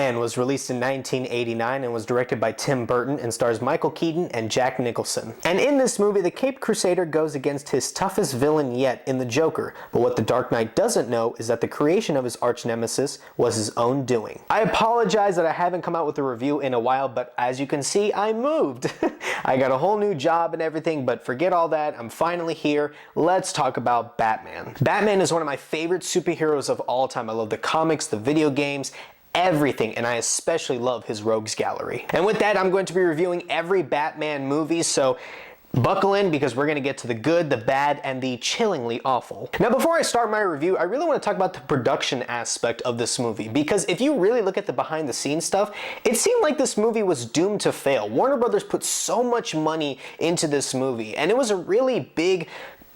Batman was released in 1989 and was directed by Tim Burton and stars Michael Keaton and Jack Nicholson. And in this movie, the Caped Crusader goes against his toughest villain yet in the Joker, but what the Dark Knight doesn't know is that the creation of his arch nemesis was his own doing. I apologize that I haven't come out with a review in a while, but as you can see, I moved. I got a whole new job and everything, but forget all that, I'm finally here. Let's talk about Batman. Batman is one of my favorite superheroes of all time. I love the comics, the video games, everything, and I especially love his rogues gallery. And with that, I'm going to be reviewing every Batman movie, so buckle in because we're going to get to the good, the bad, and the chillingly awful. Now, before I start my review, I really want to talk about the production aspect of this movie, because if you really look at the behind the scenes stuff, it seemed like this movie was doomed to fail. Warner Brothers put so much money into this movie, and it was a really big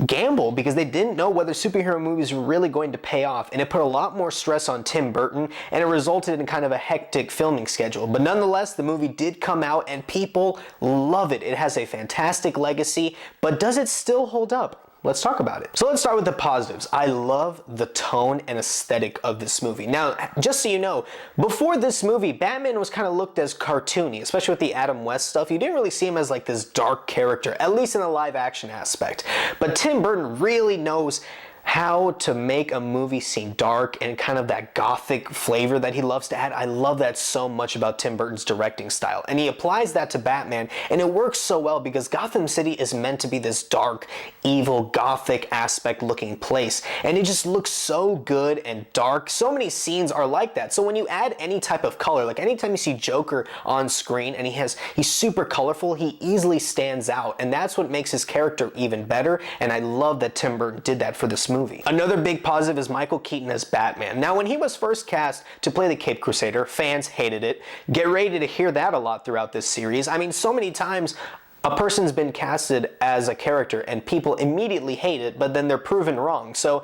gamble because they didn't know whether superhero movies were really going to pay off, and it put a lot more stress on Tim Burton, and it resulted in kind of a hectic filming schedule. But nonetheless, the movie did come out and people love it. It has a fantastic legacy, but does it still hold up? Let's talk about it. So let's start with the positives. I love the tone and aesthetic of this movie. Now, just so you know, before this movie, Batman was kind of looked as cartoony, especially with the Adam West stuff. You didn't really see him as like this dark character, at least in the live action aspect. But Tim Burton really knows how to make a movie seem dark and kind of that gothic flavor that he loves to add. I love that so much about Tim Burton's directing style, and he applies that to Batman, and it works so well because Gotham City is meant to be this dark, evil, gothic aspect looking place, and it just looks so good and dark. So many scenes are like that. So when you add any type of color, like anytime you see Joker on screen and he's super colorful, he easily stands out, and that's what makes his character even better, and I love that Tim Burton did that for this movie. Another big positive is Michael Keaton as Batman. Now, when he was first cast to play the Caped Crusader, fans hated it. Get ready to hear that a lot throughout this series. I mean, so many times a person's been casted as a character and people immediately hate it, but then they're proven wrong. So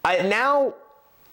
now,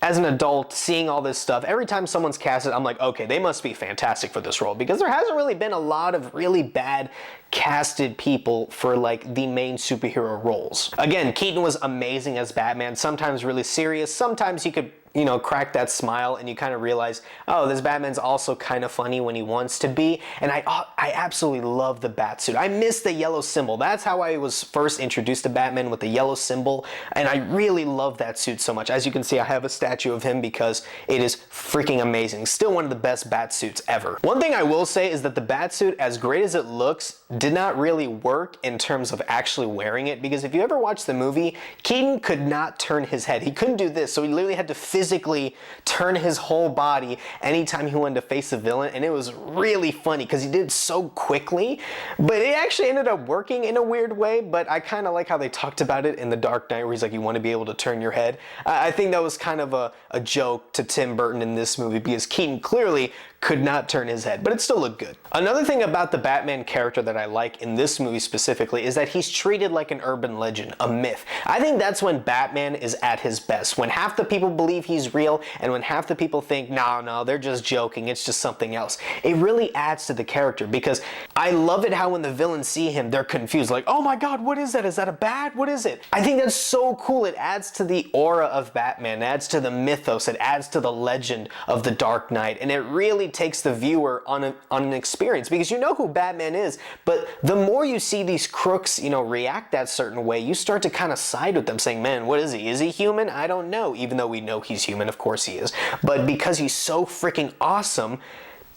as an adult, seeing all this stuff, every time someone's casted, I'm like, okay, they must be fantastic for this role, because there hasn't really been a lot of really bad casted people for like the main superhero roles. Again, Keaton was amazing as Batman, sometimes really serious, sometimes he could, you know, crack that smile and you kind of realize, oh, this Batman's also kind of funny when he wants to be. And I absolutely love the bat suit. I miss the yellow symbol. That's how I was first introduced to Batman, with the yellow symbol, and I really love that suit so much. As you can see, I have a statue of him because it is freaking amazing. Still one of the best bat suits ever. One thing I will say is that the bat suit, as great as it looks, did not really work in terms of actually wearing it, because if you ever watch the movie, Keaton could not turn his head. He couldn't do this, so he literally had to physically turn his whole body anytime he wanted to face a villain, and it was really funny because he did it so quickly, but it actually ended up working in a weird way. But I kind of like how they talked about it in The Dark Knight, where he's like, you want to be able to turn your head. I think that was kind of a joke to Tim Burton in this movie, because Keaton clearly could not turn his head, but it still looked good. Another thing about the Batman character that I like in this movie specifically is that he's treated like an urban legend, a myth. I think that's when Batman is at his best, when half the people believe he's real and when half the people think, no, they're just joking, it's just something else. It really adds to the character, because I love it how when the villains see him, they're confused, like, oh my god, what is that? Is that a bat? What is it? I think that's so cool. It adds to the aura of Batman, it adds to the mythos, it adds to the legend of the Dark Knight, and it really takes the viewer on an experience, because you know who Batman is, but the more you see these crooks, you know, react that certain way, you start to kind of side with them, saying, man, what is he? Is he human? I don't know. Even though we know he's human, of course he is. But because he's so freaking awesome,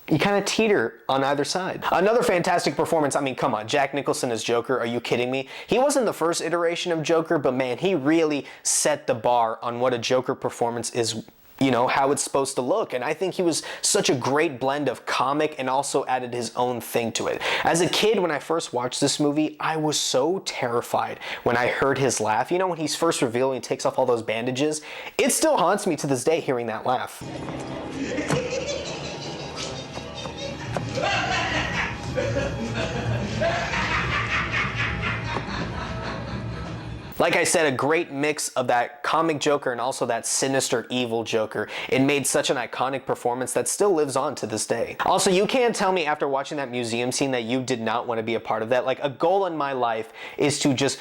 you kind of teeter on either side. Another fantastic performance. I mean, come on, Jack Nicholson as Joker, are you kidding me? He wasn't the first iteration of Joker, but man, he really set the bar on what a Joker performance is, you know, how it's supposed to look. And I think he was such a great blend of comic and also added his own thing to it. As a kid, when I first watched this movie, I was so terrified when I heard his laugh. You know, when he's first revealed and he takes off all those bandages, it still haunts me to this day hearing that laugh. Like I said, a great mix of that comic Joker and also that sinister evil Joker. It made such an iconic performance that still lives on to this day. Also, you can't tell me after watching that museum scene that you did not want to be a part of that. Like, a goal in my life is to just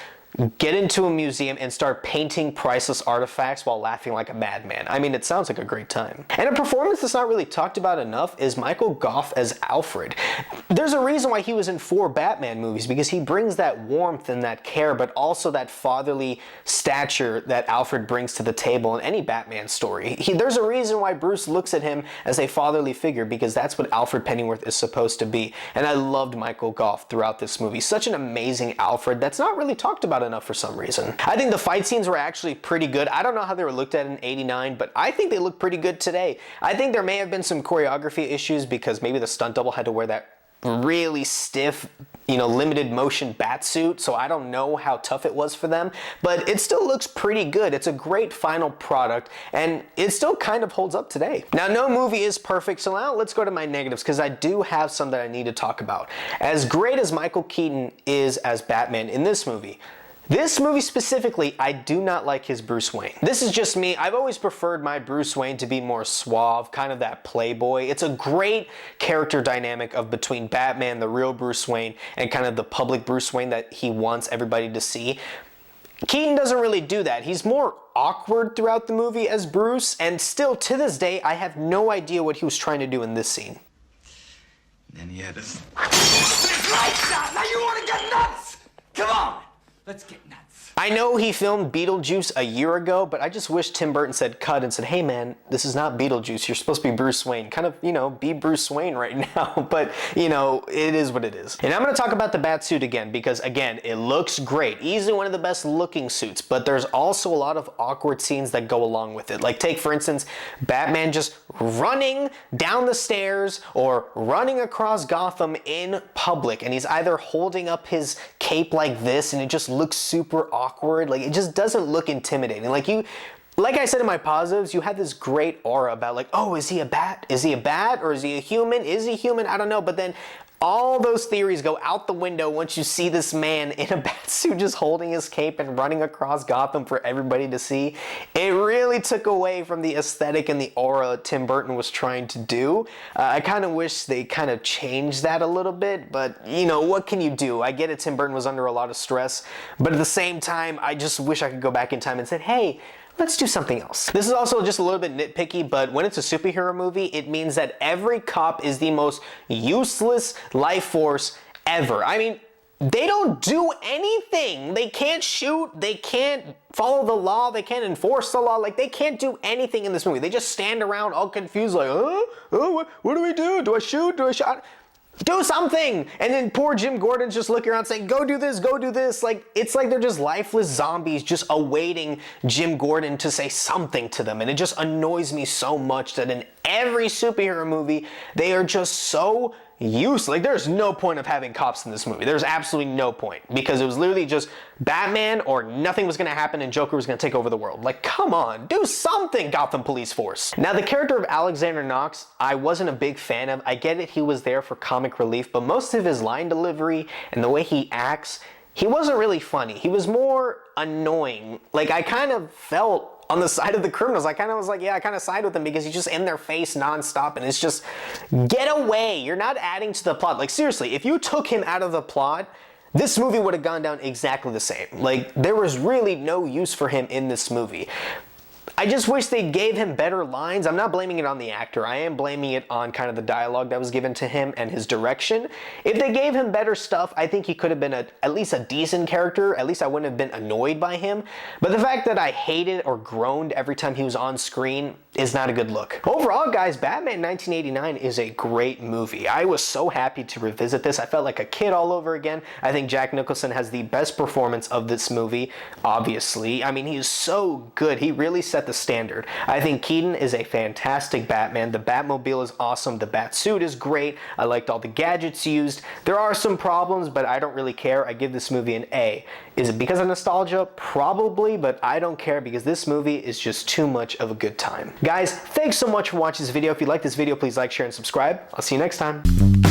get into a museum and start painting priceless artifacts while laughing like a madman. I mean, it sounds like a great time. And a performance that's not really talked about enough is Michael Gough as Alfred. There's a reason why he was in 4 Batman movies, because he brings that warmth and that care, but also that fatherly stature that Alfred brings to the table in any Batman story. There's a reason why Bruce looks at him as a fatherly figure, because that's what Alfred Pennyworth is supposed to be. And I loved Michael Gough throughout this movie. Such an amazing Alfred that's not really talked about enough for some reason. I think the fight scenes were actually pretty good. I don't know how they were looked at in '89, but I think they look pretty good today. I think there may have been some choreography issues because maybe the stunt double had to wear that really stiff, limited motion bat suit, so I don't know how tough it was for them, but it still looks pretty good. It's a great final product, and it still kind of holds up today. Now, no movie is perfect, so now let's go to my negatives, because I do have some that I need to talk about. As great as Michael Keaton is as Batman in this movie specifically, I do not like his Bruce Wayne. This is just me. I've always preferred my Bruce Wayne to be more suave, kind of that playboy. It's a great character dynamic of between Batman, the real Bruce Wayne, and kind of the public Bruce Wayne that he wants everybody to see. Keaton doesn't really do that. He's more awkward throughout the movie as Bruce, and still to this day, I have no idea what he was trying to do in this scene. And he had us. Lights out! Now you want to get nuts! Come on! Let's get nuts. I know he filmed Beetlejuice a year ago, but I just wish Tim Burton said cut and said, hey man, this is not Beetlejuice, you're supposed to be Bruce Wayne. Kind of, be Bruce Wayne right now, but, it is what it is. And I'm going to talk about the bat suit again, because again, it looks great. Easily one of the best looking suits, but there's also a lot of awkward scenes that go along with it. Like take, for instance, Batman just running down the stairs or running across Gotham in public, and he's either holding up his cape like this, and it just looks super awkward. Like, it just doesn't look intimidating. Like I said in my positives, you had this great aura about like, oh, is he a bat? Is he a bat? Or is he a human? Is he human? I don't know. But then all those theories go out the window once you see this man in a bat suit just holding his cape and running across Gotham for everybody to see. It really took away from the aesthetic and the aura Tim Burton was trying to do. I kind of wish they kind of changed that a little bit, but what can you do? I get it, Tim Burton was under a lot of stress, but at the same time, I just wish I could go back in time and said, hey, let's do something else. This is also just a little bit nitpicky, but when it's a superhero movie, it means that every cop is the most useless life force ever. I mean, they don't do anything. They can't shoot, they can't follow the law, they can't enforce the law, like they can't do anything in this movie. They just stand around all confused like, what do we do? Do I shoot? Do I shot? Do something! And then poor Jim Gordon's just looking around saying, go do this, go do this. Like, it's like they're just lifeless zombies just awaiting Jim Gordon to say something to them. And it just annoys me so much that in every superhero movie, they are just so useless. Like, there's no point of having cops in this movie. There's absolutely no point, because it was literally just Batman or nothing was going to happen and Joker was going to take over the world. Like, come on, do something, Gotham Police Force. Now, the character of Alexander Knox, I wasn't a big fan of. I get it, he was there for comic relief, but most of his line delivery and the way he acts, he wasn't really funny. He was more annoying. Like, I kind of felt on the side of the criminals. I kind of was like, yeah, I kind of side with them, because he's just in their face nonstop, and it's just, get away. You're not adding to the plot. Like, seriously, if you took him out of the plot, this movie would have gone down exactly the same. Like, there was really no use for him in this movie. I just wish they gave him better lines. I'm not blaming it on the actor. I am blaming it on kind of the dialogue that was given to him and his direction. If they gave him better stuff, I think he could have been at least a decent character. At least I wouldn't have been annoyed by him. But the fact that I hated or groaned every time he was on screen is not a good look. Overall, guys, Batman 1989 is a great movie. I was so happy to revisit this. I felt like a kid all over again. I think Jack Nicholson has the best performance of this movie, obviously. I mean, he is so good. He really set the standard. I think Keaton is a fantastic Batman. The Batmobile is awesome. The Batsuit is great. I liked all the gadgets used. There are some problems, but I don't really care. I give this movie an A. Is it because of nostalgia? Probably, but I don't care, because this movie is just too much of a good time. Guys, thanks so much for watching this video. If you like this video, please like, share, and subscribe. I'll see you next time.